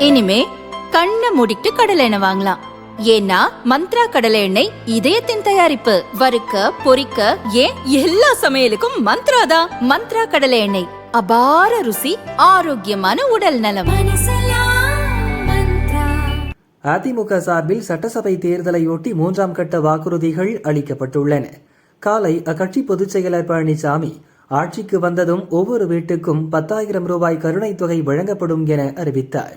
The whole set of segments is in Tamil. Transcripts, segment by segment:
இனிமே கண்ணை மூடிட்டு கடலை எண்ணெய் வாங்கலாம். ஏன்னா மந்த்ரா கடலை எண்ணெய் இதயத்தின் தயாரிப்பு. வறுக்க பொரிக்க ஏன் எல்லா சமையலுக்கும் மந்த்ரா தான். மந்த்ரா கடலை எண்ணெய், அபார ருசி, ஆரோக்கியமான உடல் நலம். அதிமுக சார்பில் சட்டசபை தேர்தலையொட்டி 3ஆம் கட்ட வாக்குறுதிகள் அளிக்கப்பட்டுள்ளன. காலை அக்கட்சி பொதுச் செயலர் பழனிசாமி ஆட்சிக்கு வந்ததும் ஒவ்வொரு வீட்டுக்கும் 10,000 ரூபாய் கருணை தொகை வழங்கப்படும் என அறிவித்தார்.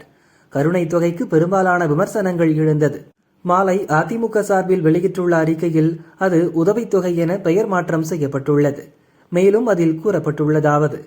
கருணை தொகைக்கு பெரும்பாலான விமர்சனங்கள் எழுந்தது. மாலை அதிமுக சார்பில் வெளியிட்டுள்ள அறிக்கையில் அது உதவித்தொகை என பெயர் மாற்றம் செய்யப்பட்டுள்ளது. மேலும் அதில் கூறப்பட்டுள்ளதாவது: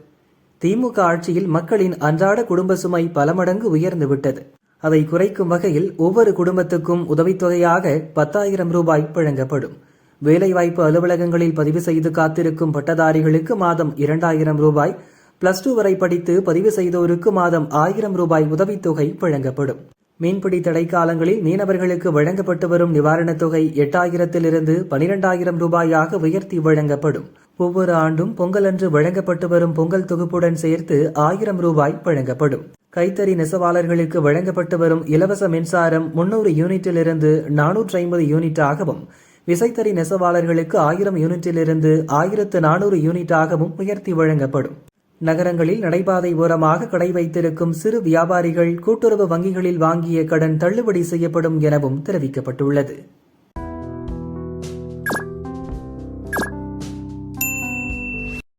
திமுக ஆட்சியில் மக்களின் அன்றாட குடும்ப சுமை பல மடங்கு உயர்ந்துவிட்டது. அதை குறைக்கும் வகையில் ஒவ்வொரு குடும்பத்துக்கும் உதவித்தொகையாக 10,000 ரூபாய் வழங்கப்படும். வேலைவாய்ப்பு அலுவலகங்களில் பதிவு செய்து காத்திருக்கும் பட்டதாரிகளுக்கு மாதம் 2,000 ரூபாய், +2 வரை படித்து பதிவு செய்தோருக்கு மாதம் 1,000 ரூபாய் உதவித்தொகை வழங்கப்படும். மீன்பிடி தடை காலங்களில் மீனவர்களுக்கு வழங்கப்பட்டு வரும் நிவாரணத் தொகை 8,000 12,000 ரூபாயாக உயர்த்தி வழங்கப்படும். ஒவ்வொரு ஆண்டும் பொங்கல் அன்று வழங்கப்பட்டு வரும் பொங்கல் தொகுப்புடன் சேர்த்து 1,000 ரூபாய் வழங்கப்படும். கைத்தறி நெசவாளர்களுக்கு வழங்கப்பட்டு வரும் இலவச மின்சாரம் 300 யூனிட்டிலிருந்து 450 யூனிட்டாகவும், விசைத்தறி நெசவாளர்களுக்கு 1000 யூனிட்டிலிருந்து 1,400 யூனிட்டாகவும் உயர்த்தி வழங்கப்படும். நகரங்களில் நடைபாதை ஓரமாக கடை வைத்திருக்கும் சிறு வியாபாரிகள் கூட்டுறவு வங்கிகளில் வாங்கிய கடன் தள்ளுபடி செய்யப்படும் எனவும் தெரிவிக்கப்பட்டுள்ளது.